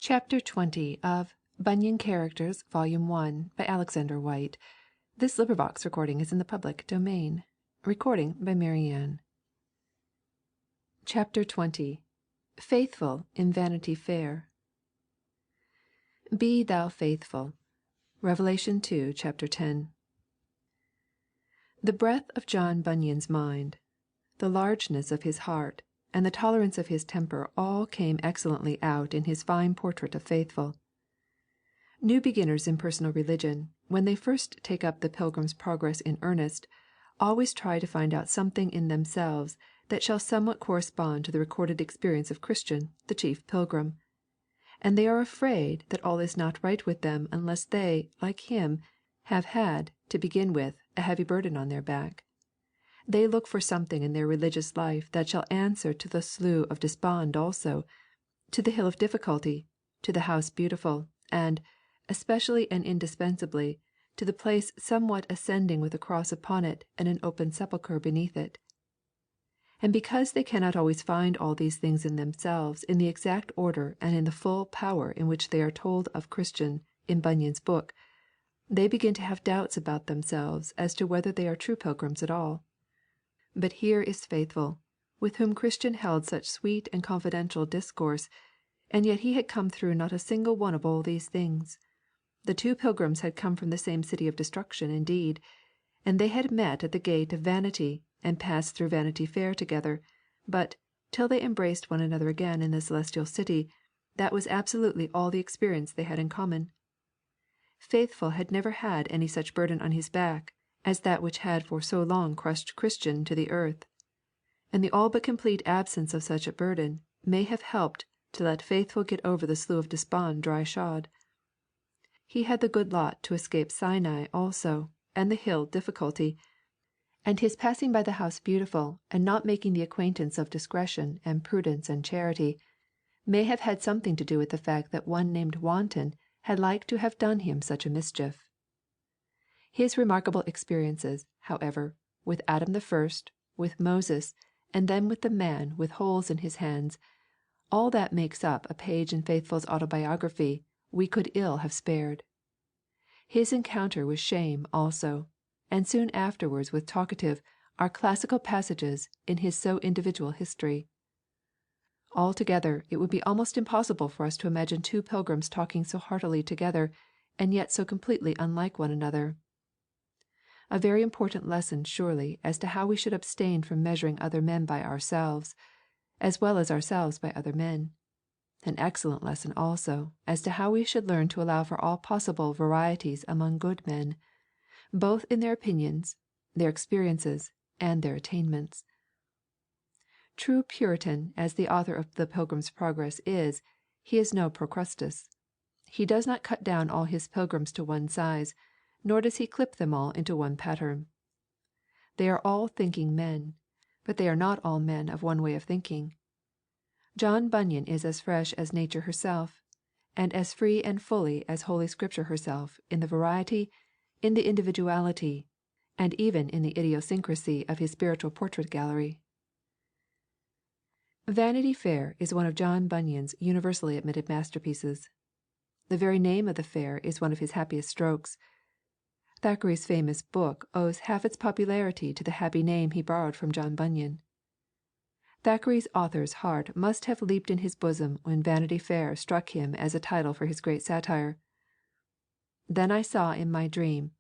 Chapter 20 of Bunyan Characters, Volume 1, by Alexander Whyte. This recording is in the public domain. Recording by Marianne. Chapter 20 Faithful in Vanity Fair. Be thou faithful. Revelation 2, chapter 10. The breadth of John Bunyan's mind, the largeness of his heart, and the tolerance of his temper all came excellently out in his fine portrait of Faithful. New beginners in personal religion, when they first take up the Pilgrims Progress in earnest, always try to find out something in themselves that shall somewhat correspond to the recorded experience of Christian, the chief pilgrim. And they are afraid that all is not right with them unless they, like him, have had, to begin with, a heavy burden on their back. They look for something in their religious life that shall answer to the Slough of Despond also, to the Hill of Difficulty, to the House Beautiful, and, especially and indispensably, to the place somewhat ascending with a cross upon it and an open sepulchre beneath it. And because they cannot always find all these things in themselves in the exact order and in the full power in which they are told of Christian in Bunyan's book, they begin to have doubts about themselves as to whether they are true pilgrims at all. But here is Faithful, with whom Christian held such sweet and confidential discourse, and yet he had come through not a single one of all these things. The two pilgrims had come from the same city of destruction indeed, and they had met at the gate of Vanity, and passed through Vanity Fair together, but, till they embraced one another again in the celestial city, that was absolutely all the experience they had in common. Faithful had never had any such burden on his back as that which had for so long crushed Christian to the earth, and the all but complete absence of such a burden may have helped to let Faithful get over the Slough of Despond dry-shod. He had the good lot to escape Sinai also, and the Hill Difficulty, and his passing by the House Beautiful and not making the acquaintance of discretion and prudence and charity may have had something to do with the fact that one named Wanton had like to have done him such a mischief. His remarkable experiences, however, with Adam the first, with Moses, and then with the man with holes in his hands, all that makes up a page in Faithful's autobiography, we could ill have spared. His encounter with Shame also, and soon afterwards with Talkative, are classical passages in his so individual history. Altogether, it would be almost impossible for us to imagine two pilgrims talking so heartily together, and yet so completely unlike one another. A very important lesson surely as to how we should abstain from measuring other men by ourselves, as well as ourselves by other men. An excellent lesson also as to how we should learn to allow for all possible varieties among good men, both in their opinions, their experiences, and their attainments. True Puritan as the author of the Pilgrim's Progress is, he is no Procrustes. He does not cut down all his pilgrims to one size, nor does he clip them all into one pattern. They are all thinking men, but they are not all men of one way of thinking. John Bunyan is as fresh as nature herself, and as free and fully as Holy Scripture herself in the variety, in the individuality, and even in the idiosyncrasy of his spiritual portrait gallery. Vanity Fair is one of John Bunyan's universally admitted masterpieces. The very name of the fair is one of his happiest strokes. Thackeray's famous book owes half its popularity to the happy name he borrowed from John Bunyan. Thackeray's author's heart must have leaped in his bosom when Vanity Fair struck him as a title for his great satire. Then I saw in my dream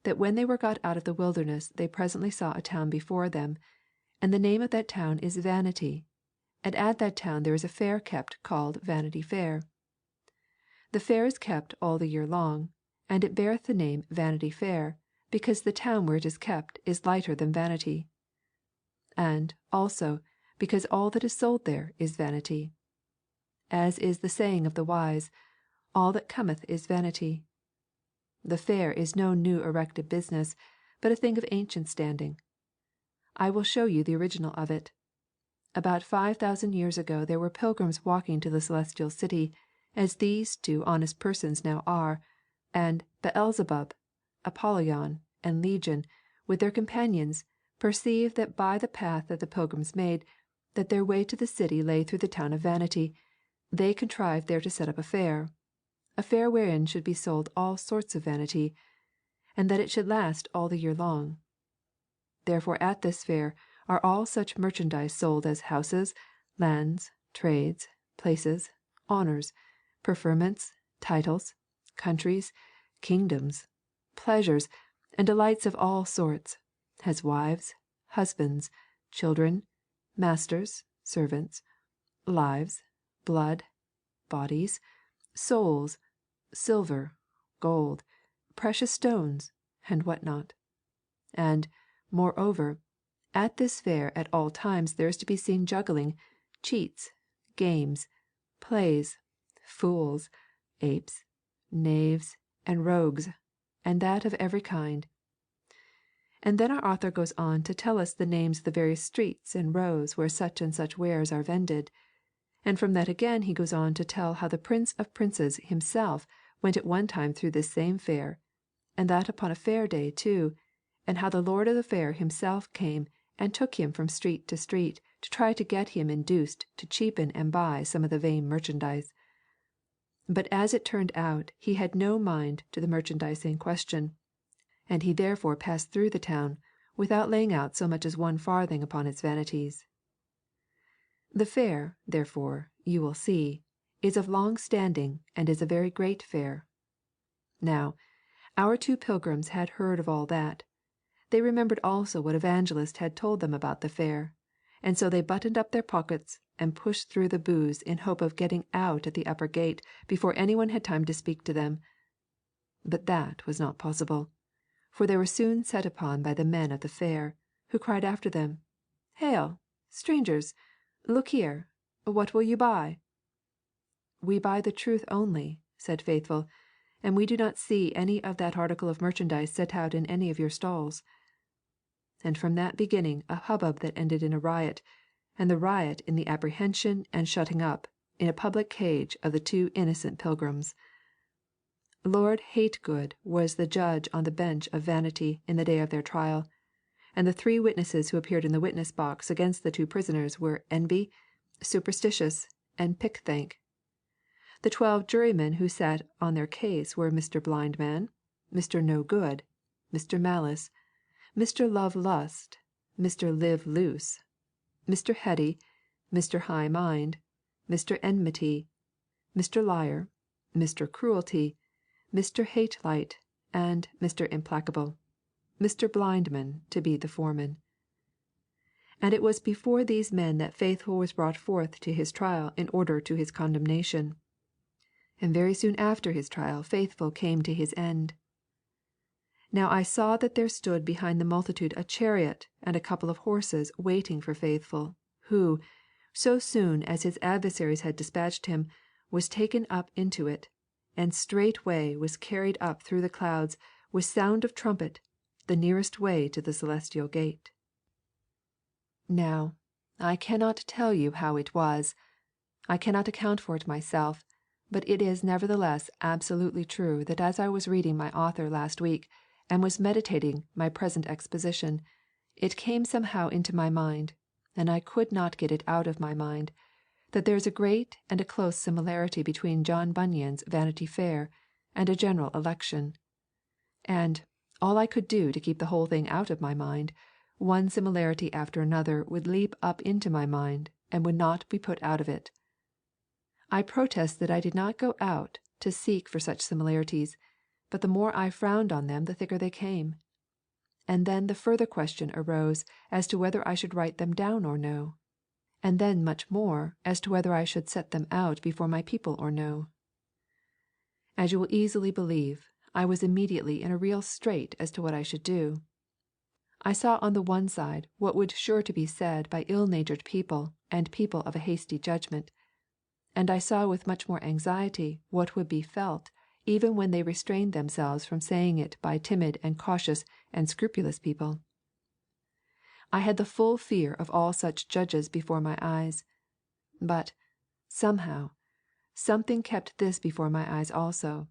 that when they were got out of the wilderness they presently saw a town before them, and the name of that town is Vanity, and at that town there is a fair kept called Vanity Fair. The fair is kept all the year long, and it beareth the name Vanity Fair, because the town where it is kept is lighter than vanity. And, also, because all that is sold there is vanity. As is the saying of the wise, all that cometh is vanity. The fair is no new erected business, but a thing of ancient standing. I will show you the original of it. About 5,000 years ago there were pilgrims walking to the celestial city, as these two honest persons now are, and Beelzebub, Apollyon, and Legion, with their companions, perceived that by the path that the pilgrims made, that their way to the city lay through the town of Vanity, They contrived there to set up a fair wherein should be sold all sorts of vanity, and that it should last all the year long. Therefore at this fair are all such merchandise sold as houses, lands, trades, places, honours, preferments, titles, countries, kingdoms, pleasures, and delights of all sorts, as wives, husbands, children, masters, servants, lives, blood, bodies, souls, silver, gold, precious stones, and what not. And, moreover, at this fair at all times there is to be seen juggling, cheats, games, plays, fools, apes, knaves, and rogues, and that of every kind. And then our author goes on to tell us the names of the various streets and rows where such and such wares are vended. And from that again he goes on to tell how the Prince of Princes himself went at one time through this same fair, and that upon a fair day too, and how the Lord of the fair himself came and took him from street to street to try to get him induced to cheapen and buy some of the vain merchandise. But as it turned out, he had no mind to the merchandise in question, and he therefore passed through the town without laying out so much as one farthing upon its vanities. The fair, therefore, you will see, is of long standing and is a very great fair. Now, our two pilgrims had heard of all that. They remembered also what Evangelist had told them about the fair, and so they buttoned up their pockets and pushed through the booths in hope of getting out at the upper gate before anyone had time to speak to them. But that was not possible, for they were soon set upon by the men of the fair, who cried after them, "Hail, strangers! Look here, what will you buy?" "We buy the truth only," said Faithful, "and we do not see any of that article of merchandise set out in any of your stalls." And from that beginning a hubbub that ended in a riot, and the riot in the apprehension and shutting up in a public cage of the two innocent pilgrims. Lord Hategood was the judge on the bench of Vanity in the day of their trial, and the three witnesses who appeared in the witness box against the two prisoners were Envy, Superstitious, and Pickthank. The 12 jurymen who sat on their case were Mr. Blindman, Mr. No Good, Mr. Malice, Mr. Love Lust, Mr. Live Loose, Mr. Heady, Mr. High Mind, Mr. Enmity, Mr. Liar, Mr. Cruelty, Mr. Hatelight, and Mr. Implacable, Mr. Blindman to be the foreman. And it was before these men that Faithful was brought forth to his trial in order to his condemnation. And very soon after his trial Faithful came to his end. Now I saw that there stood behind the multitude a chariot and a couple of horses waiting for Faithful, who, so soon as his adversaries had dispatched him, was taken up into it, and straightway was carried up through the clouds with sound of trumpet, the nearest way to the celestial gate. Now, I cannot tell you how it was. I cannot account for it myself, but it is nevertheless absolutely true that as I was reading my author last week, and was meditating my present exposition, it came somehow into my mind, and I could not get it out of my mind, that there is a great and a close similarity between John Bunyan's Vanity Fair and a general election. And, all I could do to keep the whole thing out of my mind, one similarity after another would leap up into my mind and would not be put out of it. I protest that I did not go out to seek for such similarities, but the more I frowned on them the thicker they came. And then the further question arose as to whether I should write them down or no, and then much more as to whether I should set them out before my people or no. As you will easily believe, I was immediately in a real strait as to what I should do. I saw on the one side what would sure to be said by ill-natured people and people of a hasty judgment, and I saw with much more anxiety what would be felt even when they restrained themselves from saying it by timid and cautious and scrupulous people. I had the full fear of all such judges before my eyes, but, somehow, something kept this before my eyes also,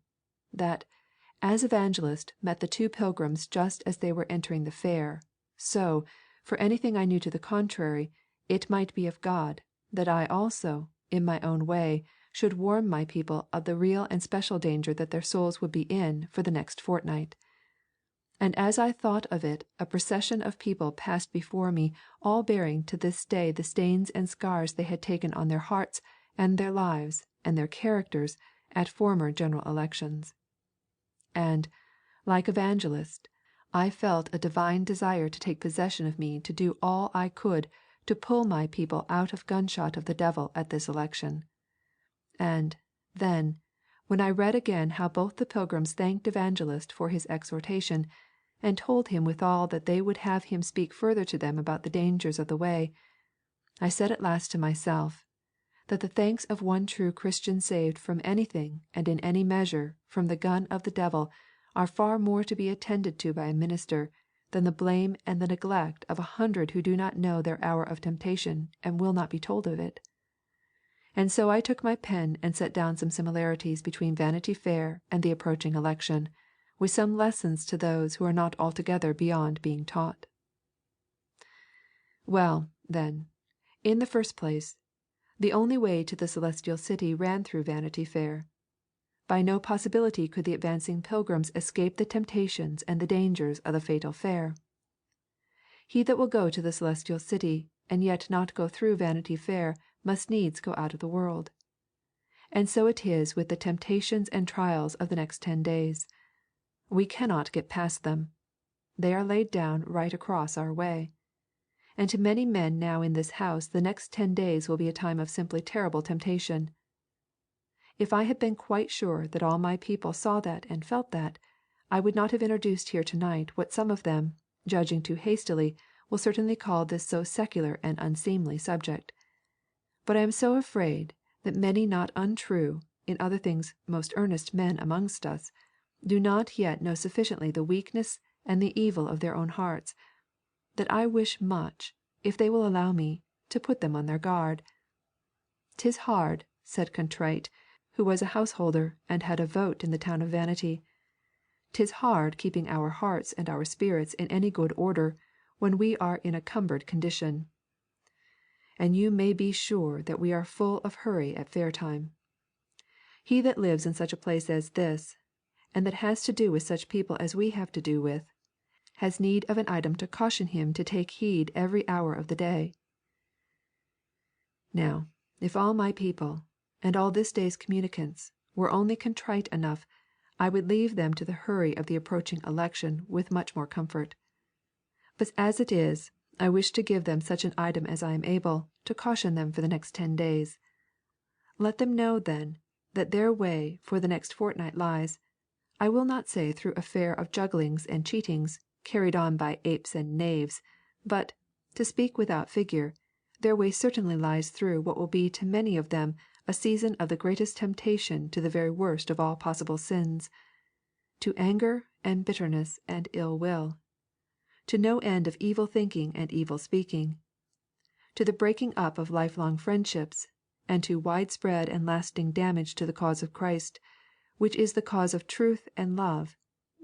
that, as Evangelist met the two pilgrims just as they were entering the fair, so, for anything I knew to the contrary, it might be of God, that I also, in my own way, should warn my people of the real and special danger that their souls would be in for the next fortnight. And as I thought of it a procession of people passed before me, all bearing to this day the stains and scars they had taken on their hearts and their lives and their characters at former general elections. And, like Evangelist, I felt a divine desire to take possession of me to do all I could to pull my people out of gunshot of the devil at this election. And, then, when I read again how both the Pilgrims thanked Evangelist for his exhortation, and told him withal that they would have him speak further to them about the dangers of the way, I said at last to myself, that the thanks of one true Christian saved from anything and in any measure from the gun of the devil are far more to be attended to by a minister than the blame and the neglect of 100 who do not know their hour of temptation and will not be told of it. And so I took my pen and set down some similarities between Vanity Fair and the approaching election, with some lessons to those who are not altogether beyond being taught. Well, then, in the first place, the only way to the Celestial City ran through Vanity Fair. By no possibility could the advancing pilgrims escape the temptations and the dangers of the fatal fair. He that will go to the Celestial City and yet not go through Vanity Fair must needs go out of the world. And so it is with the temptations and trials of the next 10 days. We cannot get past them. They are laid down right across our way. And to many men now in this house the next 10 days will be a time of simply terrible temptation. If I had been quite sure that all my people saw that and felt that, I would not have introduced here tonight what some of them, judging too hastily, will certainly call this so secular and unseemly subject. But I am so afraid that many not untrue, in other things most earnest men amongst us, do not yet know sufficiently the weakness and the evil of their own hearts, that I wish much, if they will allow me, to put them on their guard. "'Tis hard," said Contrite, who was a householder and had a vote in the town of Vanity. "'Tis hard keeping our hearts and our spirits in any good order when we are in a cumbered condition. And you may be sure that we are full of hurry at fair time. He that lives in such a place as this, and that has to do with such people as we have to do with, has need of an item to caution him to take heed every hour of the day. Now, if all my people, and all this day's communicants, were only contrite enough, I would leave them to the hurry of the approaching election with much more comfort. But as it is, I wish to give them such an item as I am able, to caution them for the next 10 days. Let them know, then, that their way for the next fortnight lies, I will not say through a fair of jugglings and cheatings, carried on by apes and knaves, but, to speak without figure, their way certainly lies through what will be to many of them a season of the greatest temptation to the very worst of all possible sins, to anger and bitterness and ill will, to no end of evil thinking and evil speaking, to the breaking up of lifelong friendships, and to widespread and lasting damage to the cause of Christ, which is the cause of truth and love,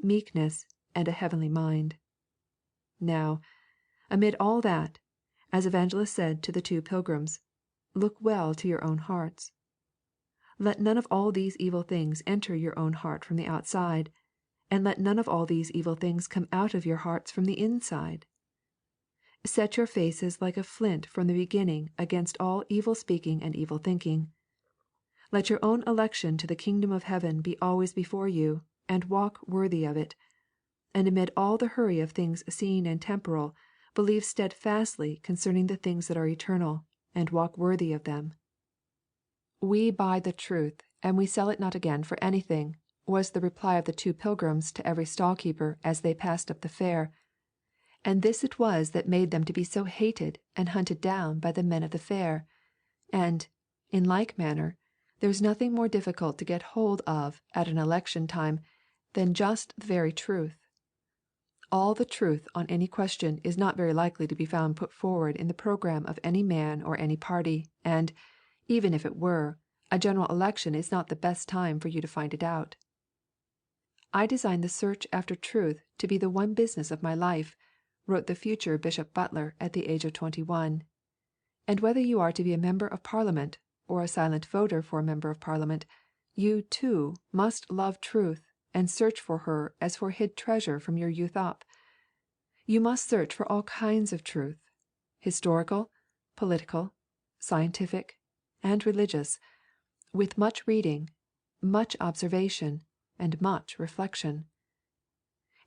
meekness, and a heavenly mind. Now, amid all that, as Evangelist said to the 2 pilgrims, look well to your own hearts. Let none of all these evil things enter your own heart from the outside, and let none of all these evil things come out of your hearts from the inside. Set your faces like a flint from the beginning against all evil speaking and evil thinking. Let your own election to the kingdom of heaven be always before you, and walk worthy of it. And amid all the hurry of things seen and temporal, believe steadfastly concerning the things that are eternal, and walk worthy of them. We buy the truth, and we sell it not again for anything, was the reply of the 2 pilgrims to every stall-keeper as they passed up the fair. And this it was that made them to be so hated and hunted down by the men of the fair. And, in like manner, there is nothing more difficult to get hold of at an election time than just the very truth. All the truth on any question is not very likely to be found put forward in the programme of any man or any party, and, even if it were, a general election is not the best time for you to find it out. I design the search after truth to be the one business of my life, wrote the future Bishop Butler at the age of 21. And whether you are to be a member of Parliament, or a silent voter for a member of Parliament, you, too, must love truth and search for her as for hid treasure from your youth up. You must search for all kinds of truth, historical, political, scientific, and religious, with much reading, much observation, and much reflection.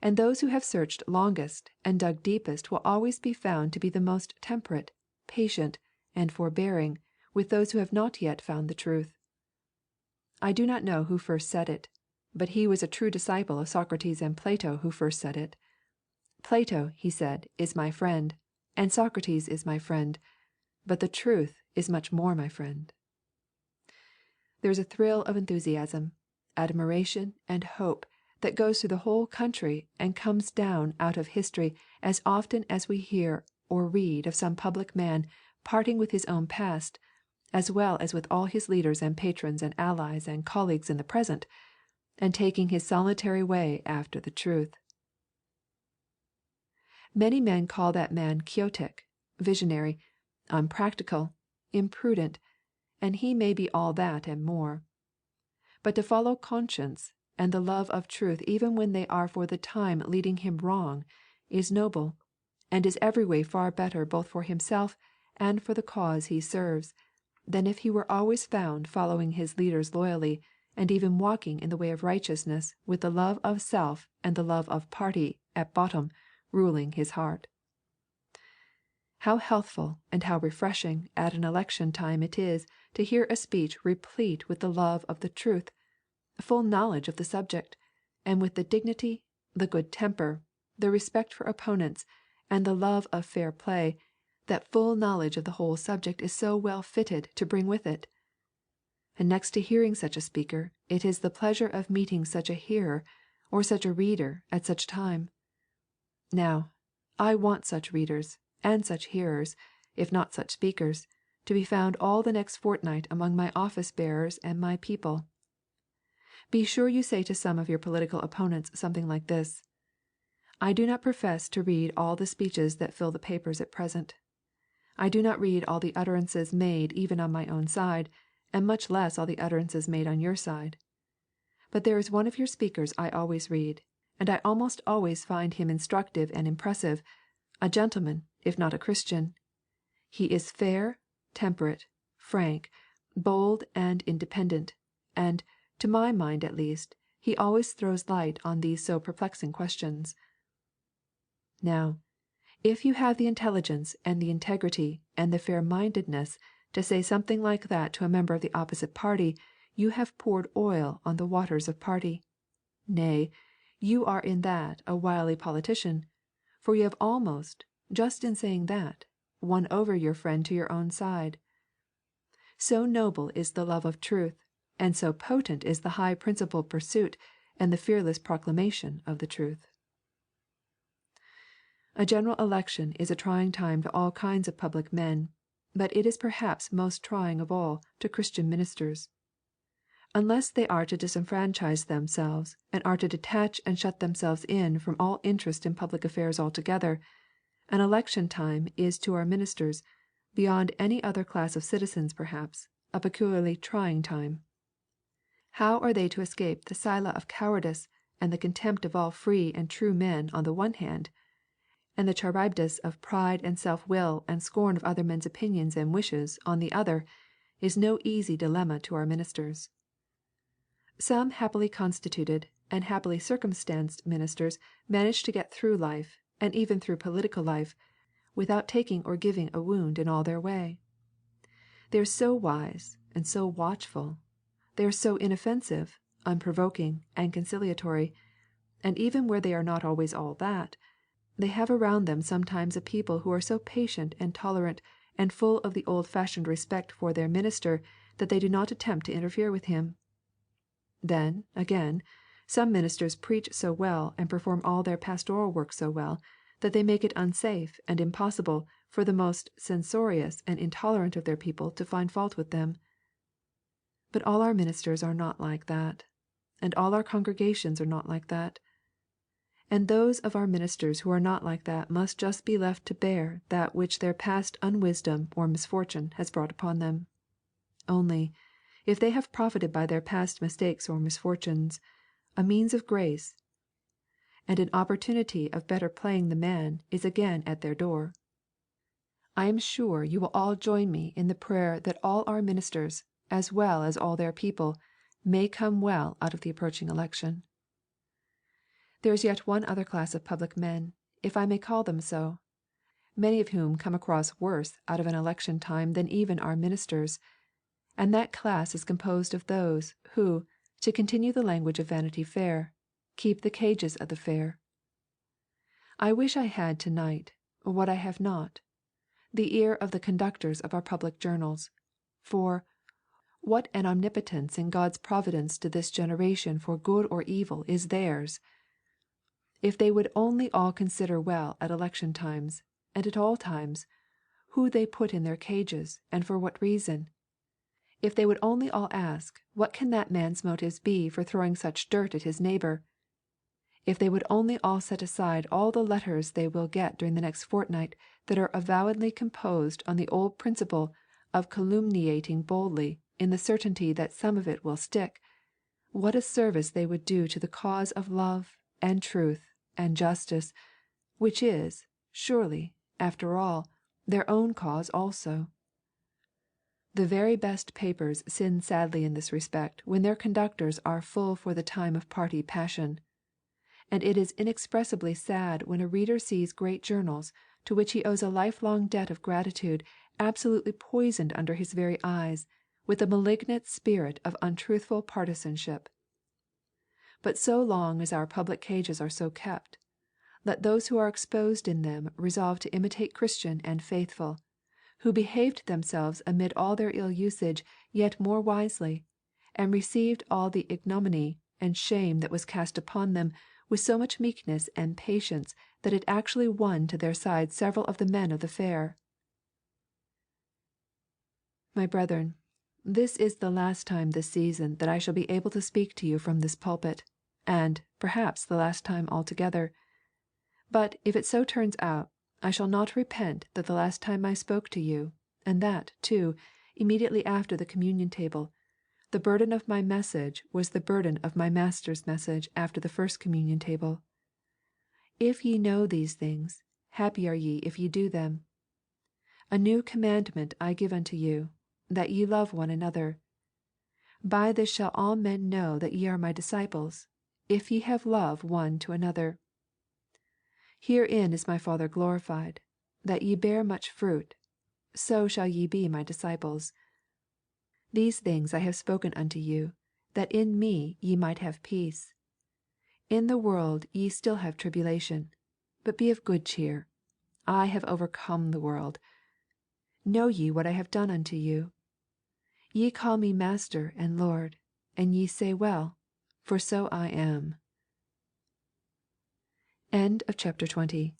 And those who have searched longest and dug deepest will always be found to be the most temperate, patient, and forbearing with those who have not yet found the truth. I do not know who first said it, but he was a true disciple of Socrates and Plato who first said it. Plato, he said, is my friend, and Socrates is my friend, but the truth is much more my friend. There is a thrill of enthusiasm, admiration, and hope that goes through the whole country and comes down out of history as often as we hear or read of some public man parting with his own past, as well as with all his leaders and patrons and allies and colleagues in the present, and taking his solitary way after the truth. Many men call that man quixotic, visionary, unpractical, imprudent, and he may be all that and more. But to follow conscience and the love of truth even when they are for the time leading him wrong is noble, and is every way far better both for himself and for the cause he serves, than if he were always found following his leaders loyally, and even walking in the way of righteousness with the love of self and the love of party at bottom ruling his heart. How healthful and how refreshing at an election time it is to hear a speech replete with the love of the truth, full knowledge of the subject, and with the dignity, the good temper, the respect for opponents, and the love of fair play, that full knowledge of the whole subject is so well fitted to bring with it. And next to hearing such a speaker, it is the pleasure of meeting such a hearer, or such a reader at such time. Now, I want such readers, and such hearers, if not such speakers, to be found all the next fortnight among my office-bearers and my people. Be sure you say to some of your political opponents something like this: I do not profess to read all the speeches that fill the papers at present. I do not read all the utterances made even on my own side, and much less all the utterances made on your side. But there is one of your speakers I always read, and I almost always find him instructive and impressive, a gentleman, if not a Christian. He is fair, temperate, frank, bold, and independent, and, to my mind at least, he always throws light on these so perplexing questions. Now, if you have the intelligence and the integrity and the fair-mindedness to say something like that to a member of the opposite party, you have poured oil on the waters of party. Nay, you are in that a wily politician, for you have almost, just in saying that, won over your friend to your own side. So noble is the love of truth, and so potent is the high-principled pursuit and the fearless proclamation of the truth. A general election is a trying time to all kinds of public men, but it is perhaps most trying of all to Christian ministers. Unless they are to disenfranchise themselves, and are to detach and shut themselves in from all interest in public affairs altogether, an election time is to our ministers, beyond any other class of citizens perhaps, a peculiarly trying time. How are they to escape the Scylla of cowardice and the contempt of all free and true men on the one hand, and the Charybdis of pride and self-will and scorn of other men's opinions and wishes on the other, is no easy dilemma to our ministers. Some happily constituted and happily circumstanced ministers manage to get through life, and even through political life, without taking or giving a wound in all their way. They are so wise and so watchful. They are so inoffensive, unprovoking, and conciliatory, and even where they are not always all that, they have around them sometimes a people who are so patient and tolerant and full of the old-fashioned respect for their minister that they do not attempt to interfere with him. Then, again, some ministers preach so well and perform all their pastoral work so well that they make it unsafe and impossible for the most censorious and intolerant of their people to find fault with them. But all our ministers are not like that, and all our congregations are not like that. And those of our ministers who are not like that must just be left to bear that which their past unwisdom or misfortune has brought upon them. only, if they have profited by their past mistakes or misfortunes, a means of grace, and an opportunity of better playing the man is again at their door. I am sure you will all join me in the prayer that all our ministers, as well as all their people, may come well out of the approaching election. There is yet one other class of public men, if I may call them so, many of whom come across worse out of an election time than even our ministers, and that class is composed of those who, to continue the language of Vanity Fair, keep the cages of the fair. I wish I had to-night, what I have not, the ear of the conductors of our public journals, for what an omnipotence in God's providence to this generation for good or evil is theirs! If they would only all consider well at election times, and at all times, who they put in their cages, and for what reason. If they would only all ask, what can that man's motives be for throwing such dirt at his neighbour? If they would only all set aside all the letters they will get during the next fortnight that are avowedly composed on the old principle of calumniating boldly in the certainty that some of it will stick, what a service they would do to the cause of love and truth and justice, which is, surely, after all, their own cause also. The very best papers sin sadly in this respect when their conductors are full for the time of party passion. And it is inexpressibly sad when a reader sees great journals, to which he owes a lifelong debt of gratitude, absolutely poisoned under his very eyes with the malignant spirit of untruthful partisanship. But so long as our public cages are so kept, let those who are exposed in them resolve to imitate Christian and Faithful, who behaved themselves amid all their ill usage yet more wisely, and received all the ignominy and shame that was cast upon them with so much meekness and patience that it actually won to their side several of the men of the fair. My brethren, this is the last time this season that I shall be able to speak to you from this pulpit, and, perhaps, the last time altogether. But if it so turns out, I shall not repent that the last time I spoke to you, and that, too, immediately after the communion table, the burden of my message was the burden of my Master's message after the first communion table. If ye know these things, happy are ye if ye do them. A new commandment I give unto you, that ye love one another. By this shall all men know that ye are my disciples, if ye have love one to another. Herein is my Father glorified, that ye bear much fruit, so shall ye be my disciples. These things I have spoken unto you, that in me ye might have peace. In the world ye still have tribulation, but be of good cheer. I have overcome the world. Know ye what I have done unto you? Ye call me Master and Lord, and ye say well, for so I am. End of chapter 20.